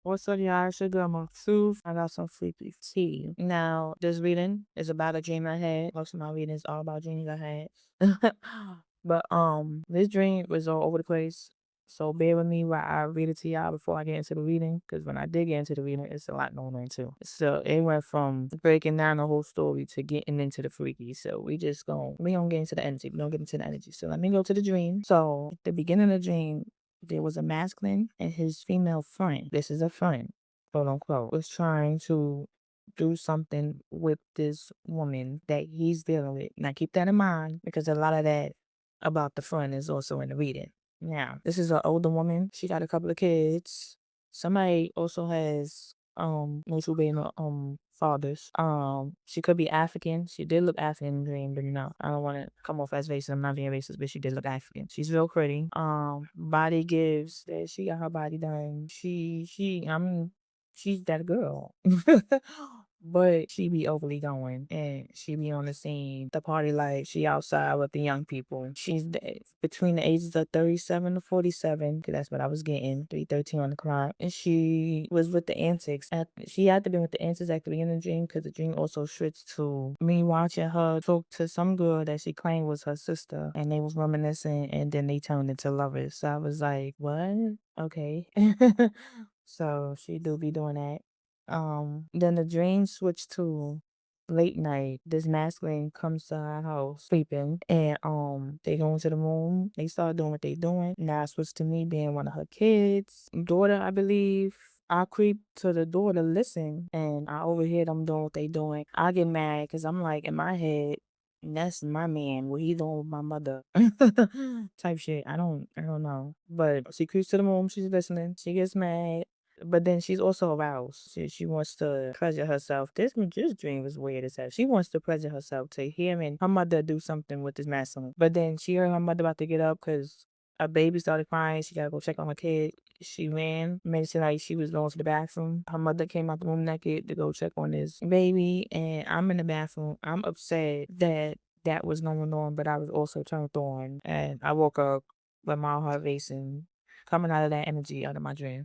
What's up, y'all? It's your girl, Maksuf. I got some sleepy tea. Now, this reading is about a dream I had. Most of my readings are about dreams I had. But this dream was all over the place. So bear with me while I read it to y'all before I get into the reading. Because when I did get into the reading, it's a lot going on too. So it went from breaking down the whole story to getting into the freaky. So we don't get into the energy. We don't get into the energy. So let me go to the dream. So at the beginning of the dream, there was a masculine and his female friend. This is a friend, quote unquote, was trying to do something with this woman that he's dealing with. Now keep that in mind because a lot of that about the friend is also in the reading. Now, this is an older woman. She got a couple of kids. Somebody also has multiple being fathers. She could be African. She did look African in the dream, but I don't want to come off as racist. I'm not being racist, but she did look African. She's real pretty. Body gives that she got her body done. She's that girl. But she be overly going and she be on the scene, the party life. She outside with the young people. She's between the ages of 37 to 47, because that's what I was getting, 3:13 on the clock. And she was with the antics. She had to be with the antics at the beginning of the dream because the dream also switched to me watching her talk to some girl that she claimed was her sister. And they was reminiscing and then they turned into lovers. So I was like, what? Okay. So she do be doing that. Then the dream switched to late night. This masculine comes to our house sleeping and they go into the room. They start doing what they doing. Now it switched to me being one of her kids. Daughter, I believe. I creep to the door to listen and I overhear them doing what they doing. I get mad because I'm like in my head, that's my man. What he doing with my mother? Type shit. I don't know. But she creeps to the room, she's listening. She gets mad. But then she's also aroused. She wants to pleasure herself. This dream was weird as hell. She wants to pleasure herself to hearing her mother do something with this masculine. But then she heard her mother about to get up because a baby started crying. She gotta go check on her kid. She ran, made it seem like she was going to the bathroom. Her mother came out the room naked to go check on this baby, and I'm in the bathroom. I'm upset that that was going on, but I was also turned on, and I woke up with my heart racing, coming out of that energy out of my dream.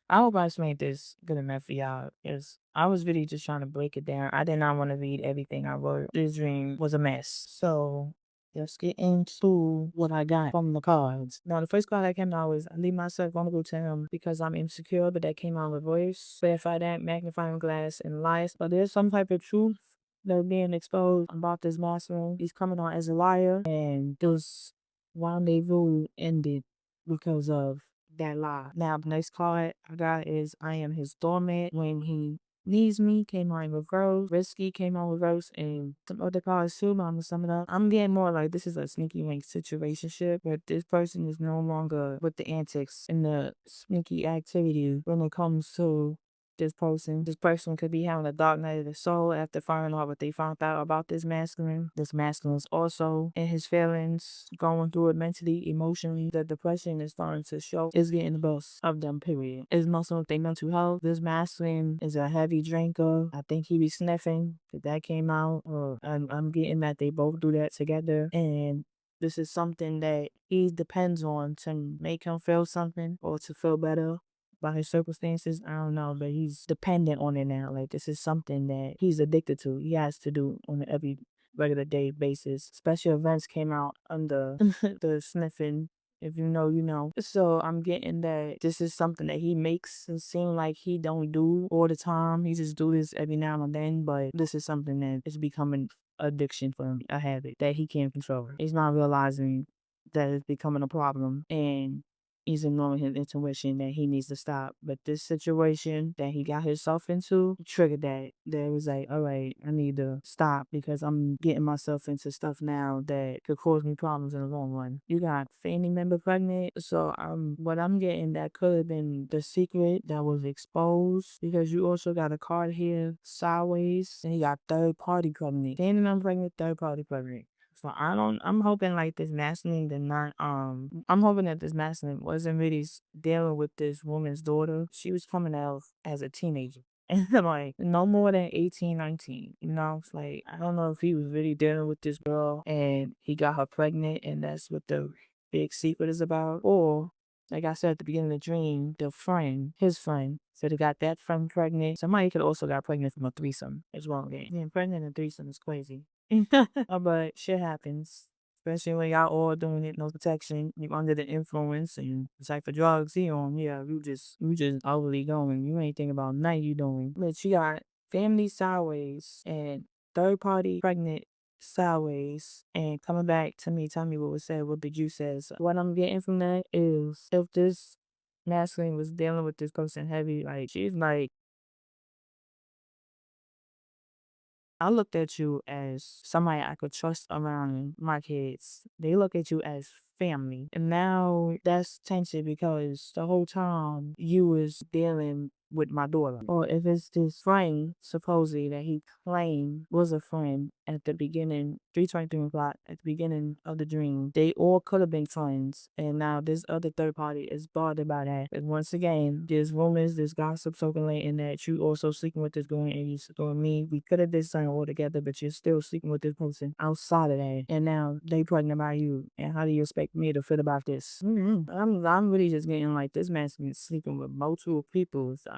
I hope I just made this good enough for y'all because I was really just trying to break it down. I did not want to read everything I wrote. This dream was a mess. So let's get into what I got from the cards. Now, the first card that came out was I leave myself vulnerable to him because I'm insecure, but that came out with voice. Clarify that, magnifying glass, and lies. But there's some type of truth that being exposed about this master. He's coming on as a liar, and this rendezvous ended because of that lie. Now, the next card I got is I am his doormat. When he needs me, came out in reverse. Risky came out reverse, and some other cards too, but I'm gonna sum it up. I'm getting more like this is a sneaky link situationship where this person is no longer with the antics and the sneaky activity when it comes to this person. This person could be having a dark night of the soul after finding out what they found out about this masculine. This masculine is also in his feelings, going through it mentally, emotionally. The depression is starting to show. Is getting the best of them, period. It's also with their mental health. This masculine is a heavy drinker. I think he be sniffing. If that came out. Or I'm getting that they both do that together. And this is something that he depends on to make him feel something or to feel better by his circumstances. I don't know, but he's dependent on it now. Like this is something that he's addicted to. He has to do on an every regular day basis. Special events came out under the sniffing. If you know, you know. So I'm getting that this is something that he makes it seem like he don't do all the time. He just do this every now and then, but this is something that is becoming addiction for him, a habit that he can't control. He's not realizing that it's becoming a problem and he's ignoring his intuition that he needs to stop. But this situation that he got himself into triggered that. That was like, all right, I need to stop because I'm getting myself into stuff now that could cause me problems in the long run. You got family member pregnant, so what I'm getting that could have been the secret that was exposed because you also got a card here sideways and you got third party pregnant. Standing on pregnant, third party pregnant. So I'm hoping like this masculine did not, I'm hoping that this masculine wasn't really dealing with this woman's daughter. She was coming out as a teenager. And like, no more than 18, 19. It's like, I don't know if he was really dealing with this girl and he got her pregnant and that's what the big secret is about. Or Like I said at the beginning of the dream, the friend, his friend, so they got that friend pregnant. Somebody could also got pregnant from a threesome as well. Getting pregnant in a threesome is crazy. But shit happens. Especially when y'all all doing it, no protection, you under the influence and the type of drugs he on, yeah, you just overly going. You ain't thinking about nothing you doing. But she got family sideways and third party pregnant sideways and coming back to me, tell me what was said, what did you say? So what I'm getting from that is if this masculine was dealing with this person heavy, like she's like, I looked at you as somebody I could trust around my kids. They look at you as family. And now that's tension because the whole time you was dealing with my daughter. Or if it's this friend, supposedly, that he claimed was a friend at the beginning, 3:23 o'clock, at the beginning of the dream, they all could have been friends. And now this other third party is bothered by that. And once again, there's rumors, there's gossip circulating that you also sleeping with this girl and you doing me. We could have did something all together, but you're still sleeping with this person outside of that. And now they pregnant by you. And how do you expect me to feel about this? I'm really just getting like this man's been sleeping with multiple people. So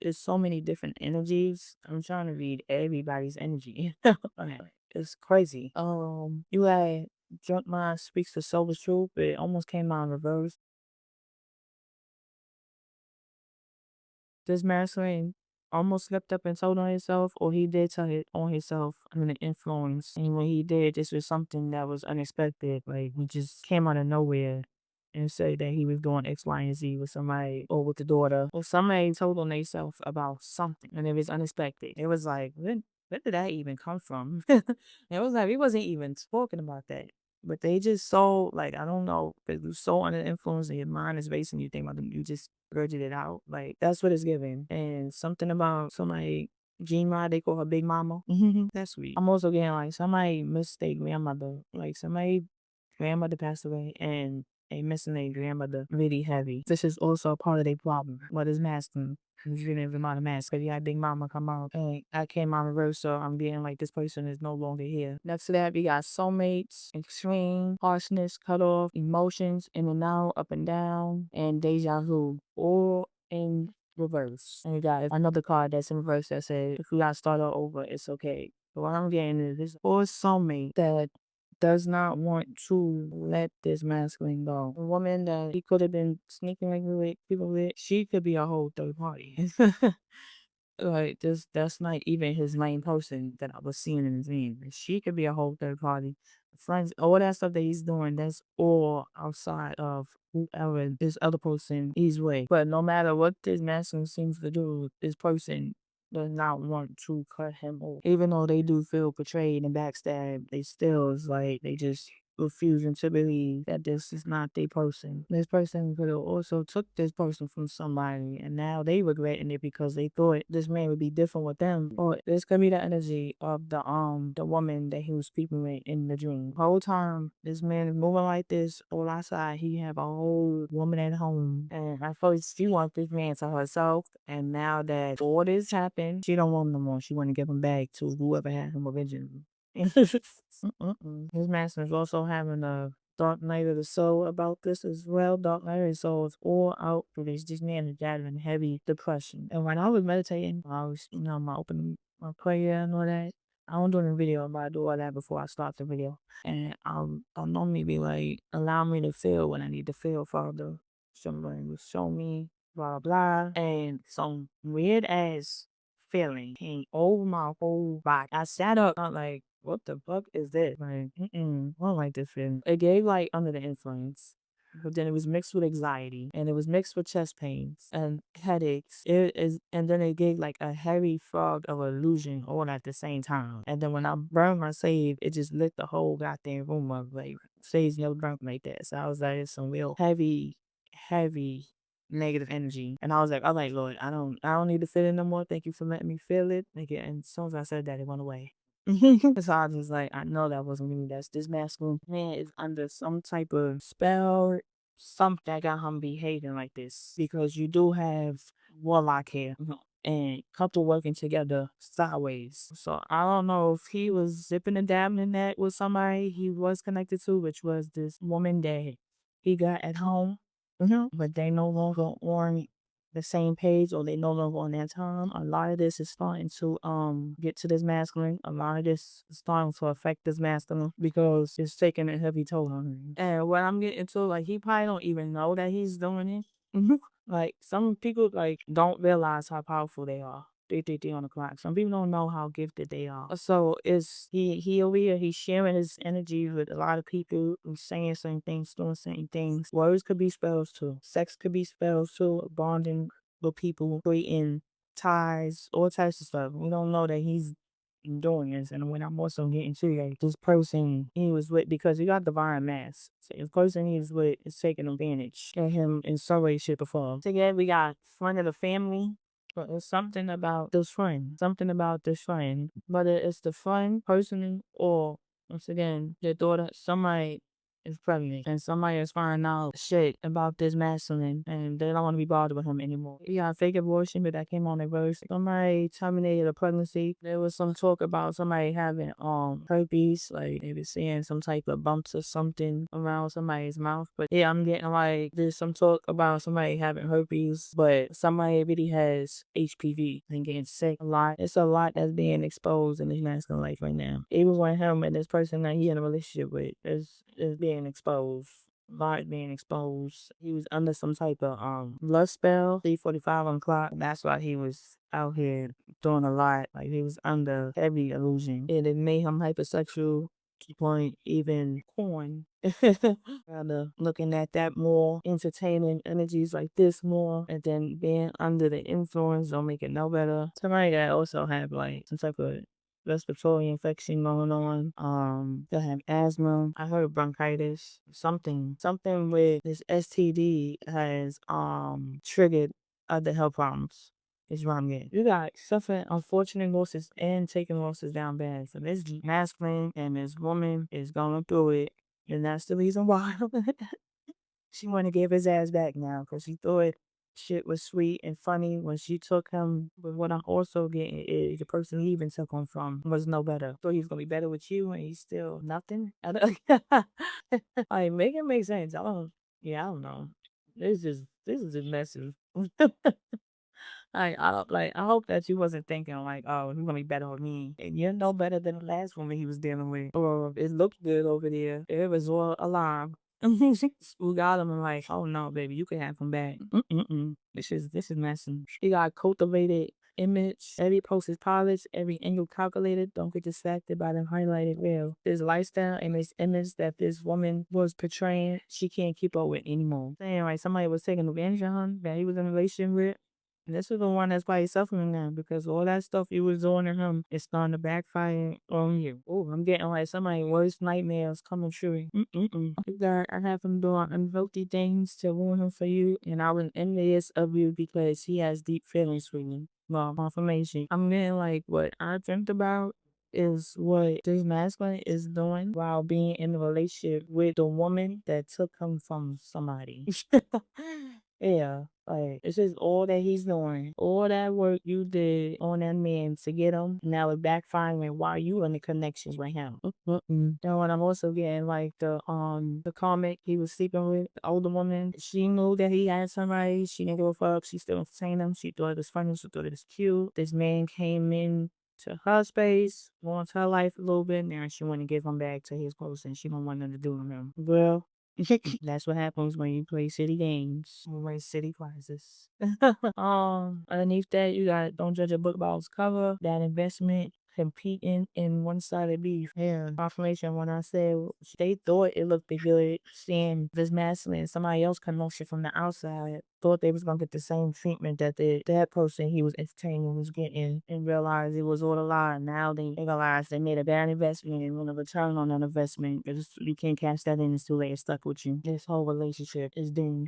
it's so many different energies. I'm trying to read everybody's energy. It's crazy. You had Drunk Mind Speaks the Soul's Truth, but it almost came out in reverse. This masculine almost slipped up and told on himself, or he did tell it on himself under the influence. And when he did, this was something that was unexpected. Like, we just came out of nowhere and said that he was doing X, Y, and Z with somebody or with the daughter. Or somebody told on themselves about something, and it was unexpected. It was like, where did that even come from? It was like, he wasn't even talking about that. But they just so, like, I don't know, it was so under the influence and your mind is racing, you think about them, you just blurted it out. Like, that's what it's giving. And something about somebody, Jean Rod, they call her Big Mama. That's sweet. I'm also getting like somebody missed their grandmother. Like somebody grandmother passed away and they missing their grandmother really heavy. This is also a part of their problem. What is masking? You didn't even mind a mask. Cause you had Big Mama come out and I came out reverse, so I'm being like this person is no longer here. Next to that, we got soulmates, extreme, harshness, cut off, emotions, in and out, up and down, and deja vu. All in reverse. And we got another card that's in reverse that says if we gotta start all over, it's okay. But what I'm getting is this or soulmate that does not want to let this masculine go. A woman that he could have been sneaking with people with, she could be a whole third party. Like this, that's not even his main person that I was seeing in the dream. She could be a whole third party. Friends, all that stuff that he's doing, that's all outside of whoever this other person is with. But no matter what this masculine seems to do, this person does not want to cut him off. Even though they do feel betrayed and backstabbed, they still is like they just refusing to believe that this is not their person. This person could have also took this person from somebody and now they regretting it because they thought this man would be different with them. Or this could be the energy of the woman that he was speaking with in the dream. The whole time this man is moving like this all outside, he have a whole woman at home. And I thought she wants this man to herself. And now that all this happened, she don't want him no more. She want to give him back to whoever had him originally. His master is also having a Dark Night of the Soul about this as well. Dark Night of the Soul is all out for this man is battling heavy depression. And when I was meditating, I was, my opening my prayer and all that. I don't do the video, but I do all that before I start the video. And I'll normally be like, allow me to feel what I need to feel, Father. Somebody will show me, blah, blah, blah. And some weird ass feeling came over my whole body. I sat up, I'm like, what the fuck is this? Like, I don't like this feeling. It gave like under the influence. But then it was mixed with anxiety and it was mixed with chest pains and headaches. And then it gave like a heavy fog of illusion all at the same time. And then when I burned my sage, it just lit the whole goddamn room up. Like sage never burnt like that. So I was like, it's some real heavy negative energy. And I was like, all right, Lord, I don't need to feel it no more. Thank you for letting me feel it. Thank you. And as soon as I said that, it went away. So I was just like, I know that wasn't me. That's this masculine man is under some type of spell, something that got him behaving like this. Because you do have warlock here. And couple working together sideways. So I don't know if he was zipping and dabbing in that with somebody he was connected to, which was this woman that he got at home. But they no longer on the same page, or they no longer on that time. A lot of this is starting to get to this masculine. A lot of this is starting to affect this masculine because it's taking a heavy toll on him. And what I'm getting to, like, he probably don't even know that he's doing it. Like, some people, like, don't realize how powerful they are. They on the clock. Some people don't know how gifted they are. So it's he over here, he's sharing his energy with a lot of people, who's saying certain things, doing certain things. Words could be spells too. Sex could be spells too. Bonding with people, creating ties, all types of stuff. We don't know that he's doing this. And when I'm also getting to, like, this person he was with, because he got divine mass. So the person he was with is taking advantage of him in some way, shape, or form. Together we got friend of the family. But it's something about this friend. Something about this friend. Whether it's the friend, person, or, once again, their daughter, somebody is pregnant. And somebody is finding out shit about this masculine. And they don't want to be bothered with him anymore. He got a fake abortion, but that came on the verse. Somebody terminated a pregnancy. There was some talk about somebody having herpes. Like, they were seeing some type of bumps or something around somebody's mouth. But yeah, I'm getting, like, there's some talk about somebody having herpes, but somebody really has HPV and getting sick a lot. It's a lot that's being exposed in his masculine life right now. Even with him and this person that he in a relationship with is being exposed. A lot being exposed. He was under some type of lust spell, 3:45 on the clock. That's why he was out here doing a lot. Like, he was under heavy illusion. And it made him hypersexual to the point even porn. Rather looking at that more, entertaining energies like this more, and then being under the influence don't make it no better. Somebody that also have, like, some type of respiratory infection going on. They have asthma. I heard bronchitis. Something with this STD has triggered other health problems. Is what I'm getting. You got suffering unfortunate losses and taking losses down bad. So this masculine and this woman is going through it. And that's the reason why she want to give his ass back now, because she thought shit was sweet and funny when she took him. But what I'm also getting is the person he even took him from was no better. Thought he was going to be better with you, and he's still nothing. Like, make it make sense. I don't know. This is just messy. I hope that you wasn't thinking, like, oh, he's gonna be better with me. And you're no better than the last woman he was dealing with. Or it looked good over there. It was all alarm. We got him and, like, oh no, baby, you can have him back. This is messy. He got cultivated image. Every post is polished, every angle calculated. Don't get distracted by the highlighted reel. This lifestyle and this image that this woman was portraying, she can't keep up with anymore. Saying, like, somebody was taking advantage of him that he was in a relationship with. And this is the one that's probably suffering now, because all that stuff you was doing to him is starting to backfire on you. Oh, I'm getting, like, somebody's worst nightmares coming true. I have him doing unhealthy things to ruin him for you, and I was envious of you because he has deep feelings for you. Well, confirmation. I'm getting, like, what I dreamt about is what this masculine is doing while being in a relationship with the woman that took him from somebody. Yeah, like, it's just all that he's doing. All that work you did on that man to get him, now it's backfiring while you in the connections with him. And when I'm also getting, like, the Karmic he was sleeping with, the older woman, she knew that he had somebody. She didn't give a fuck. She still entertained him. She thought it was funny. She thought it was cute. This man came in to her space, wants her life a little bit, now she want to give him back to his person. She don't want nothing to do with him. Well, that's what happens when you play city games. You raise city prizes. Underneath that, you got don't judge a book by its cover. That investment competing in one-sided beef. Yeah, confirmation when I said they thought it looked good, seeing this masculine, somebody else commotion from the outside, thought they was gonna get the same treatment that that person he was entertaining was getting, and realized it was all a lie. Now they realize they made a bad investment and want to return on that investment. You can't cash that in until they're stuck with you. This whole relationship is doomed.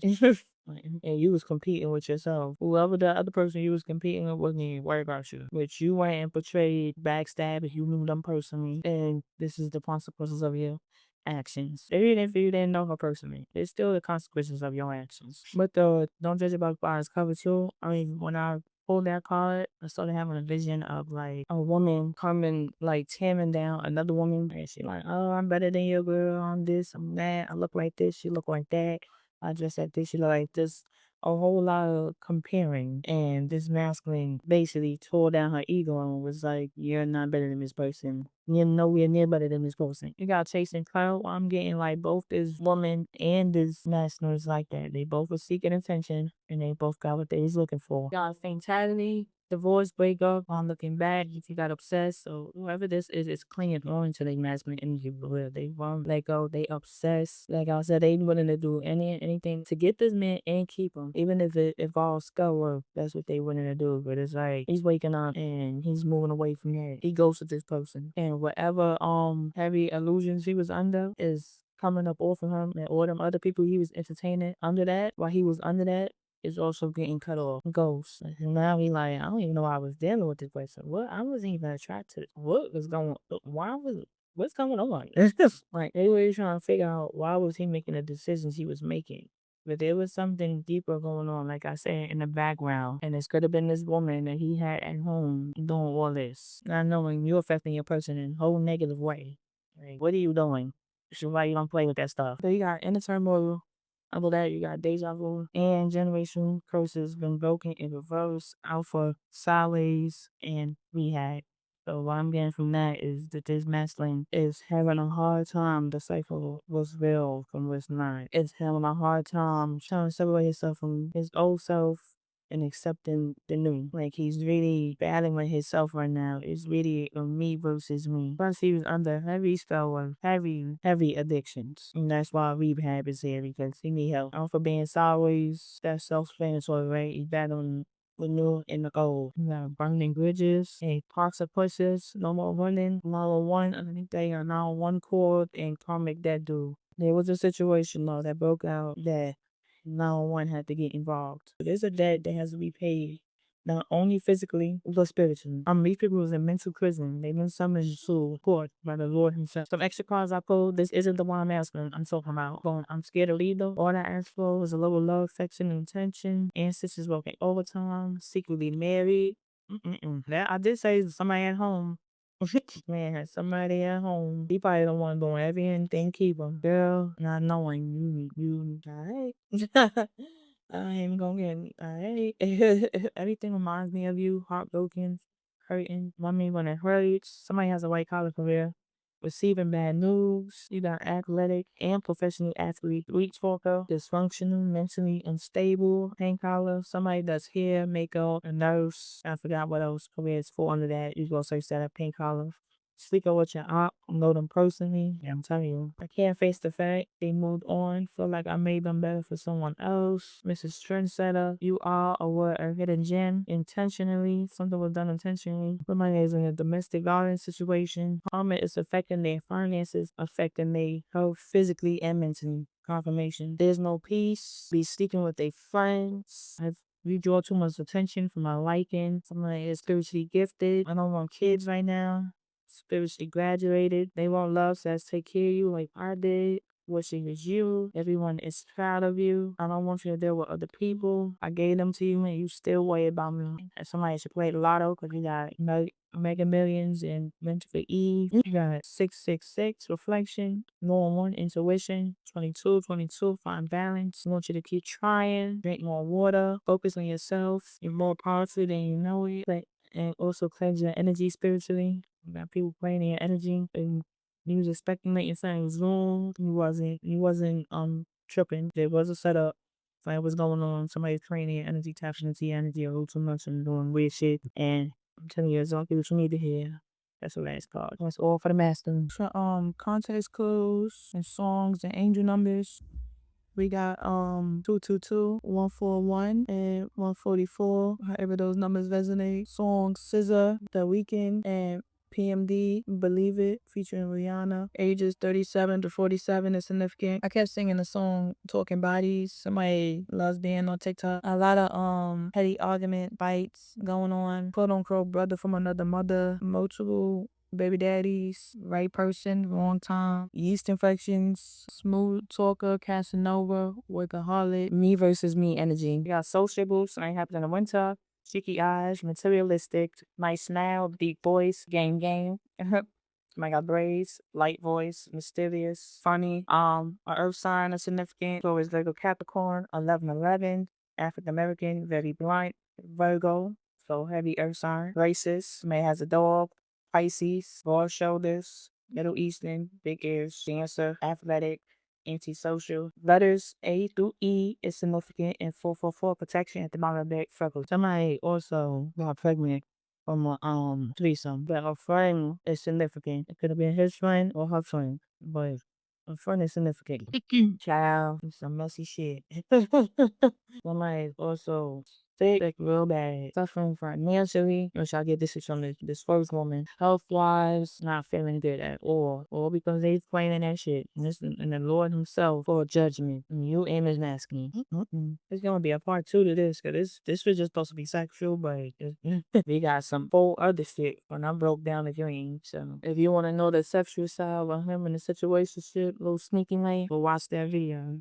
And you was competing with yourself. Whoever the other person you was competing with wasn't even worried about you. Which you went and portrayed backstab if you knew them personally. And this is the consequences of your actions. Even if you didn't know her personally, it's still the consequences of your actions. But don't judge about by its cover too. I mean, when I pulled that card, I started having a vision of, like, a woman coming, like, tearing down another woman. And she like, oh, I'm better than your girl. I'm this, I'm that. I look like this. She look like that. I just said this, you know, like this a whole lot of comparing, and this masculine basically tore down her ego and was like, "You're not better than this person. You're nowhere near better than this person." You got chasing clout. I'm getting like both this woman and this masculine is like that. They both were seeking attention, and they both got what they was looking for. Got fatality, divorce, breakup, on looking back, if you got obsessed. So whoever this is clinging on to their masculine energy for real. They won't let go. They obsessed. Like I said, they willing to do anything to get this man and keep him, even if it involves skull work. That's what they willing to do. But it's like he's waking up and he's moving away from that. He goes with this person, and whatever heavy illusions he was under is coming up off of him, and all them other people he was entertaining under that while he was under that is also getting cut off. Ghosts. And now he like, I don't even know why I was dealing with this person. What? I wasn't even attracted. What was going? Why was? What's going on? It's just like they were trying to figure out why was he making the decisions he was making. But there was something deeper going on, like I said, in the background. And this could have been this woman that he had at home doing all this. Not knowing you're affecting your person in a whole negative way. Like, what are you doing? So why you don't play with that stuff? So you got inner turmoil. After that, you got deja vu and generational curses been broken in reverse, alpha, sideways, and rehab. So what I'm getting from that is that this masculine is having a hard time deciphering what's real from what's not. It's having a hard time trying to separate himself from his old self and accepting the new. Like he's really battling with himself right now. It's really a me versus me. Plus he was under heavy spell of heavy addictions. And that's why rehab is here because he need help. Out for being sideways, that's self-explanatory, right? He's battling the new and the old. You got burning bridges and parks of pushes, no more running, level one underneath they are now one chord and karmic that dude. There was a situation though that broke out that no one had to get involved. There's a debt that has to be paid, not only physically, but spiritually. These people was in mental prison. They've been summoned to court by the Lord himself. Some extra cards I pulled, this isn't the one I'm asking. I'm talking about. Going, I'm scared to leave though. All I asked for was a little love, affection, and attention. Ancestors working overtime, secretly married. That I did say somebody at home. Man, somebody at home. He probably don't want to do everything keep him. Girl, not knowing you, alright. I ain't even gonna get alright. Everything reminds me of you, heartbroken, hurting. I mean, when it hurts, somebody has a white collar career. Receiving bad news, you got athletic and professional athlete, street talker, dysfunctional, mentally unstable, pain collar, somebody that's hair, makeup, a nurse. I forgot what else careers fall under that. You go search that at pain collar. Speak with your aunt, know them personally. Yeah, I'm telling you, I can't face the fact they moved on. Feel like I made them better for someone else. Mrs. Trendsetter, you are or were a hidden gem intentionally. Something was done intentionally. Somebody is in a domestic violence situation. Karma is affecting their finances, affecting their health physically and mentally. Confirmation. There's no peace. Be sleeping with their friends. You draw too much attention from my liking. Somebody is spiritually gifted. I don't want kids right now. Spiritually graduated. They want love, so let's take care of you like I did. Wishing is you. Everyone is proud of you. I don't want you to deal with other people. I gave them to you and you still worry about me. And somebody should play the lotto because you got Mega Millions and Mentor for Eve. You got 666 reflection, more one intuition, 22, find balance. I want you to keep trying, drink more water, focus on yourself. You're more powerful than you know it. And also cleanse your energy spiritually. You got people playing in your energy and you was expecting that your son was wrong. You wasn't tripping. There was a setup. Something was going on. Somebody's playing in your energy, tapping into your energy a little too much and doing weird shit. And I'm telling you, it's exactly what you need to hear. That's what that's called. That's all for the master. So, context clues and songs and angel numbers. We got 222, 141, and 144. However those numbers resonate. Song Scissor, The Weeknd, and PMD, Believe It, featuring Rihanna. Ages 37 to 47 is significant. I kept singing the song Talking Bodies. Somebody loves being on TikTok. A lot of petty argument bites going on. Quote unquote brother from another mother. Multiple baby daddies, right person, wrong time, yeast infections, smooth talker, Casanova, workaholic, me versus me energy. We got sociable, something happens in the winter, cheeky eyes, materialistic, nice smile, deep voice, game. Somebody got braids, light voice, mysterious, funny. A earth sign is significant. So is Virgo Capricorn, 1111. African American, very blunt. Virgo, so heavy earth sign. Racist, may has a dog. Pisces, broad shoulders. Middle Eastern, big ears. Dancer, athletic, antisocial. Letters A through E is significant, and 444 protection at the bottom of the back freckles. Somebody also got pregnant from a threesome, but a friend is significant. It could have been his friend or her friend, but a friend is significant. Child, it's some messy shit. Somebody is also sick, like real bad, suffering financially, which I get this is from this first woman. Health wise, not feeling good at all because they explaining that shit. And the Lord Himself for judgment. And you aim is masking. There's gonna be a part 2 to this, cause this was just supposed to be sexual, but we got some full other shit when I broke down the dream. So if you want to know the sexual side of him in the situationship, little sneaky man, go watch that video.